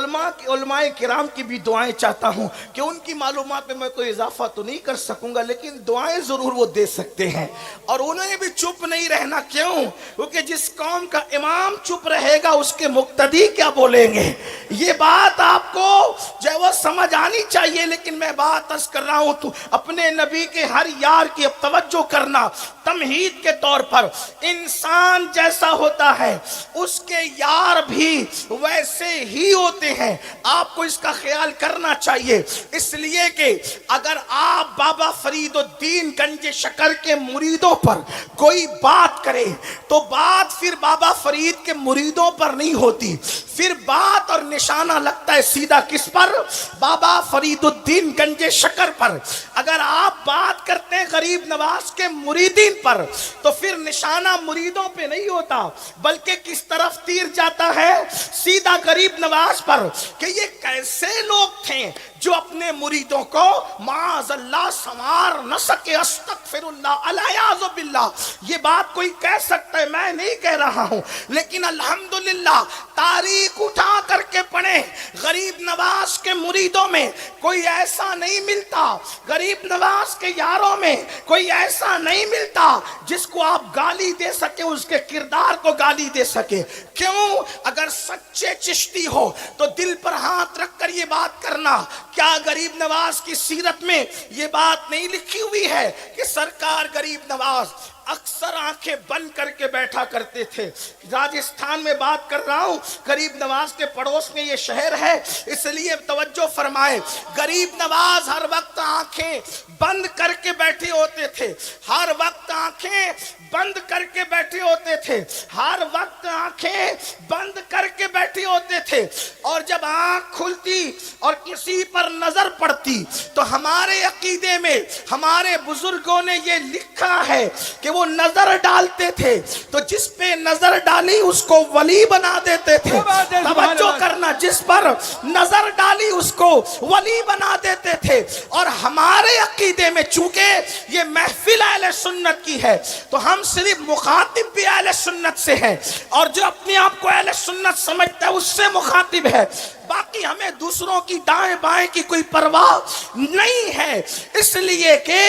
علماء کرام کی بھی دعائیں چاہتا ہوں کہ ان کی معلومات میں کوئی اضافہ تو نہیں کر سکوں گا، لیکن دعائیں ضرور وہ دے سکتے ہیں، اور انہیں بھی چپ نہیں رہنا۔ کیوں؟ کیونکہ جس قوم کا امام چپ رہے گا اس کے مقتدی کیا بولیں گے؟ یہ بات آپ کو جو ہے وہ سمجھ آنی چاہیے۔ لیکن میں بات عرض کر رہا ہوں تو اپنے نبی کے ہر یار کی اب توجہ کرنا، تمہید کے طور پر انسان جیسا ہوتا ہے اس کے یار بھی ویسے ہی ہوتے ہیں، آپ کو اس کا خیال کرنا چاہیے۔ اس لیے کہ اگر آپ بابا فرید الدین گنج شکر کے مریدوں پر کوئی بات کرے تو بات پھر بابا فرید کے مریدوں پر نہیں ہوتی، پھر بات اور نشانہ لگتا ہے سیدھا کس پر؟ بابا فرید الدین گنج شکر پر۔ اگر آپ بات کرتے ہیں غریب نواز کے مریدین پر تو پھر نشانہ مریدوں پہ نہیں ہوتا، بلکہ کس طرف تیر جاتا ہے؟ سیدھا غریب نواز پر، کہ یہ کیسے لوگ تھے جو اپنے مریدوں کو معاذ اللہ سنوار نہ سکے۔ استغفر اللہ، الیاذ باللہ۔ یہ بات کوئی کہہ سکتا ہے، میں نہیں کہہ رہا ہوں، لیکن الحمدللہ تاریخ اٹھا کر کے پڑھیں، غریب نواز کے مریدوں میں کوئی ایسا نہیں ملتا، غریب نواز کے یاروں میں کوئی ایسا نہیں ملتا جس کو آپ گالی دے سکے، اس کے کردار کو گالی دے سکے۔ کیوں؟ اگر سچے چشتی ہو تو دل پر ہاتھ رکھ کر یہ بات کرنا، کیا غریب نواز کی سیرت میں یہ بات نہیں لکھی ہوئی ہے کہ سرکار غریب نواز اکثر آنکھیں بند کر کے بیٹھا کرتے تھے؟ راجستھان میں بات کر رہا ہوں، غریب نواز کے پڑوس میں یہ شہر ہے، اس لیے توجہ فرمائے۔ غریب نواز ہر وقت آنکھیں بند کر کے بیٹھے ہوتے تھے، ہر وقت آنکھیں بند کر کے بیٹھے ہوتے تھے، ہر وقت آنکھیں بند کر کے بیٹھے ہوتے تھے، اور جب آنکھ کھلتی اور کسی پر نظر پڑتی تو ہمارے عقیدے میں ہمارے بزرگوں نے یہ لکھا ہے کہ وہ نظر ڈالتے تھے تو جس پہ نظر ڈالی اس کو ولی بنا دیتے تھے۔ توجہ کرنا، جس پر نظر ڈالی اس کو ولی بنا دیتے تھے۔ اور ہمارے عقیدے میں چونکہ یہ محفل اہل سنت کی ہے تو ہم صرف مخاطب بھی اہل سنت سے ہیں، اور جو اپنے آپ کو اہل سنت سمجھتا ہے اس سے مخاطب ہے، باقی ہمیں دوسروں کی دائیں بائیں کی کوئی پرواہ نہیں ہے۔ اس لیے کہ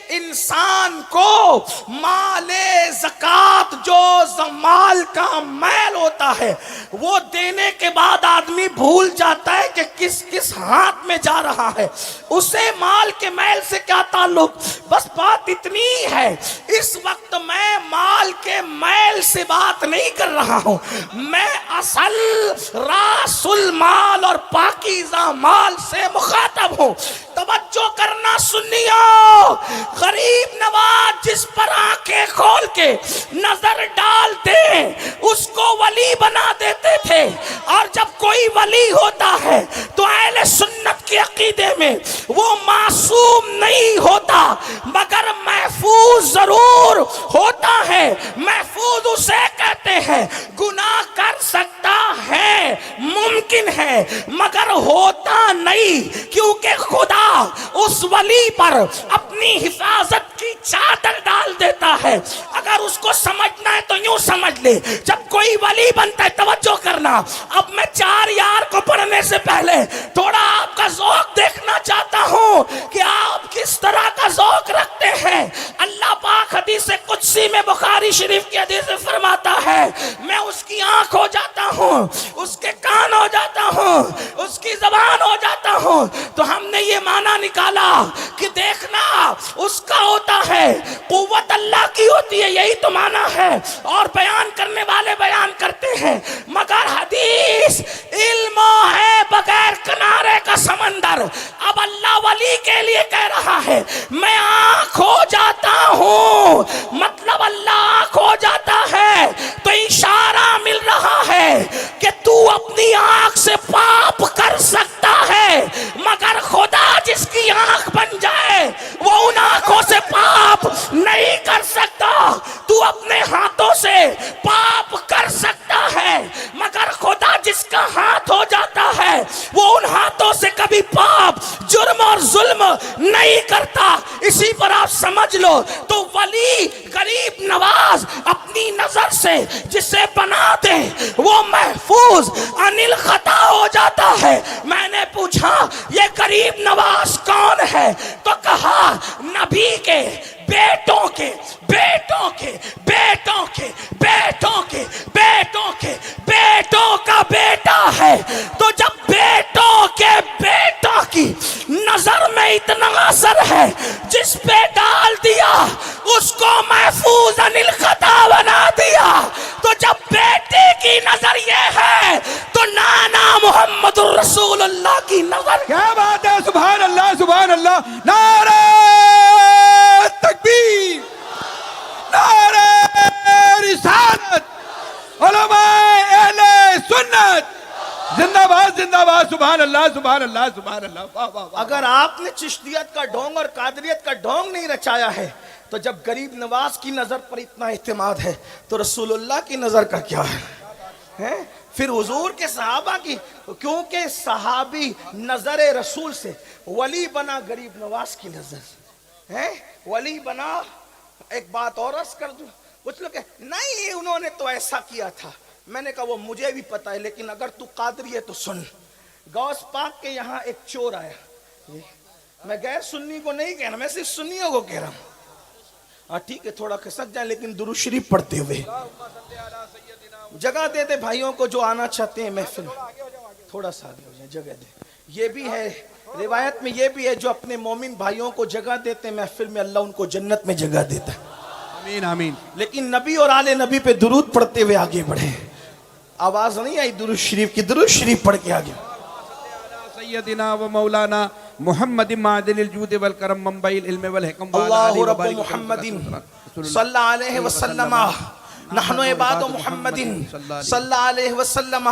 انسان کو مال زکوٰۃ جو مال کا میل ہوتا ہے وہ دینے کے بعد آدمی بھول جاتا ہے کہ کس کس ہاتھ میں جا رہا ہے، اسے مال کے میل سے کیا تعلق۔ بس بات اتنی ہے، اس وقت میں مال کے میل سے بات نہیں کر رہا ہوں، میں اصل راس المال اور پاکیزہ مال سے مخاطب ہوں۔ توجہ کرنا سنیو، غریب نواز جس پر آنکھیں کھول کے نظر ڈال دے اس کو ولی بنا دیتے تھے، اور جب کوئی ولی ہوتا ہے تو اہل سنت کے عقیدے میں وہ معصوم نہیں ہوتا مگر محفوظ ضرور ہوتا ہے۔ محفوظ اسے کہتے ہیں گناہ کر سکتا ہے، ممکن ہے، مگر ہوتا نہیں، کیونکہ خدا اس ولی پر اپنی حفاظت کی چادر ڈال دیتا ہے۔ اگر اس کو سمجھنا ہے تو یوں سمجھ لے، جب کوئی ولی بنتا ہے، توجہ کرنا، اب میں چار یار کو پڑھنے سے پہلے تھوڑا آپ کا ذوق دیکھنا چاہتا ہوں کہ آپ کس طرح کا ذوق رکھتے ہیں۔ اللہ پاک حدیث قدسی میں بخاری شریف کی حدیث میں فرماتا ہے، میں اس کی آنکھ ہو جاتا ہوں، اس کے کان ہو جاتا ہوں، اس کی زبان ہو جاتا ہوں۔ تو ہم نے یہ معنی نکالا کہ دیکھنا اس کا ہوتا ہے، قوت اللہ کی ہوتی ہے، یہی تو معنی ہے، اور بیان کرنے والے بیان کرتے ہیں، مگر حدیث علم ہے بغیر کنارے کا سمندر۔ اب اللہ ولی کے لیے کہہ رہا ہے میں آنکھ ہو جاتا ہوں، مطلب اللہ آنکھ ہو جاتا ہے تو اشارہ مل رہا ہے کہ تو اپنی آنکھ سے پاپ کر سکتا ہے، مگر خدا جس کی آنکھ بن جائے وہ ان آنکھوں سے پاپ نہیں کر سکتا۔ تو اپنے ہاتھوں سے پاپ کر سکتا ہے، مگر خدا جس کا ہاتھ ہو جاتا ہے وہ ان ہاتھوں سے کبھی پاپ، جرم اور ظلم نہیں کرتا۔ اسی پر آپ سمجھ لو تو ولی غریب نواز اپنی نظر سے جسے بنا دے وہ محفوظ عن الخطا ہو جاتا ہے۔ پوچھا یہ غریب نواز کون ہے؟ تو کہا نبی کے بیٹوں کے بیٹوں کے بیٹوں کے بیٹوں کے بیٹوں کے بیٹوں کا بیٹا ہے۔ تو جب بیٹوں کے بیٹا کی نظر میں اتنا اثر ہے، جس پہ ڈال دیا اس کو محفوظ عن الخطا بنا دیا، تو جب بیٹے کی نظر یہ ہے تو نانا محمد الرسول اللہ کی نظر کیا بات ہے، سبحان اللہ سبحان اللہ، نعرہ تکبیر، نعرہ رسالت، علماء اہل سنت زندہ باد زندہ باد، سبحان اللہ سبحان اللہ سبحان اللہ، واہ واہ واہ۔ اگر آپ نے چشتیت کا ڈھونگ اور قادریت کا ڈھونگ نہیں رچایا ہے تو جب غریب نواز کی نظر پر اتنا اعتماد ہے تو رسول اللہ کی نظر کا کیا ہے؟ پھر حضور کے صحابہ کی، کیونکہ صحابی نظر رسول سے ولی بنا غریب نواز کی نظر ہے، ولی بنا۔ ایک بات اور عرض کر دوں، کچھ لوگ کہتے نہیں انہوں نے تو ایسا کیا تھا، میں نے کہا وہ مجھے بھی پتا ہے، لیکن اگر تو قادری ہے تو سن۔ غوث پاک کے یہاں ایک چور آیا، میں غیر سنی کو نہیں کہہ رہا، میں صرف سنیوں کو کہہ رہا ہوں، ہاں ٹھیک ہے تھوڑا کھسک جائیں لیکن درود شریف پڑھتے ہوئے۔ جگہ دے دے بھائیوں کو جو آنا چاہتے ہیں محفل میں، تھوڑا سا آگے ہو جائیں، جگہ دے۔ یہ بھی ہے روایت میں، یہ بھی ہے جو اپنے مومن بھائیوں کو جگہ دیتے ہیں محفل میں اللہ ان کو جنت میں جگہ دیتا ہے۔ آمین آمین۔ لیکن نبی اور آل نبی پہ درود پڑھتے ہوئے آگے بڑھیں۔ آواز نہیں آئی درود شریف کی؟ درود شریف پڑھ کے آگے۔ سیدنا و مولانا محمد معدل الجود والکرم منبع العلم والحکم اللہ رب محمد صلی علیہ وسلم نحن عباد محمد صلی علیہ وسلم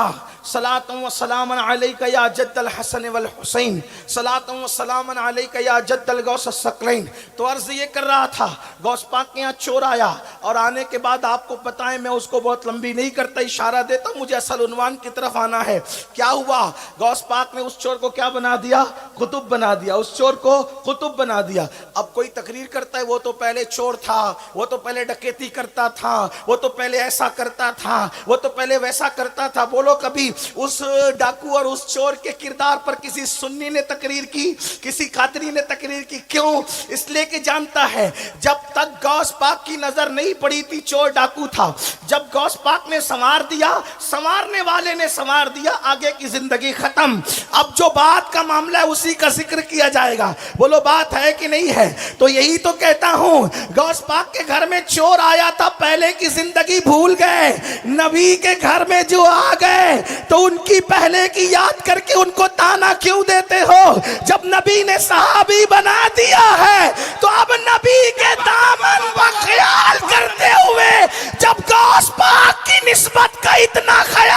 صلاۃ و سلام علیک یا جد الحسن والحسین صلاۃ و سلام علیک یا جد الغوث الثقلین۔ تو عرض یہ کر رہا تھا غوث پاک کے یہاں چور آیا، اور آنے کے بعد آپ کو پتہ ہے میں اس کو بہت لمبی نہیں کرتا، اشارہ دیتا ہوں، مجھے اصل عنوان کی طرف آنا ہے۔ کیا ہوا؟ غوث پاک نے اس چور کو کیا بنا دیا؟ قطب بنا دیا، اس چور کو قطب بنا دیا۔ اب کوئی تقریر کرتا ہے وہ تو پہلے چور تھا، وہ تو پہلے ڈکیتی کرتا تھا، وہ تو پہلے ایسا کرتا تھا، وہ تو پہلے ویسا کرتا تھا۔ بولو کبھی اس ڈاکو اور اس چور کے کردار پر کسی سنی نے تقریر کی، کسی قادری نے تقریر کی؟ کیوں؟ اس لیے کہ جانتا ہے جب تک غوث پاک کی نظر نہیں پڑی تھی چور ڈاکو تھا، جب غوث پاک نے سنوار دیا، سنوارنے والے نے سنوار دیا، آگے کی زندگی ختم۔ اب جو بات کا معاملہ ہے اسی کا ذکر کیا جائے گا، بولو بات ہے کہ نہیں ہے؟ تو یہی تو کہتا ہوں غوث پاک کے گھر میں چور آیا تھا، پہلے کی زندگی بھول گئے، نبی کے گھر میں جو آ گئے تو ان کی پہلے کی یاد کر کے ان کو تانا کیوں دیتے ہو؟ جب نبی نے صحابی بنا دیا ہے تو اب نبی کے دامن کا خیال کرتے ہوئے جب غوث پاک کی نسبت کا اتنا خیال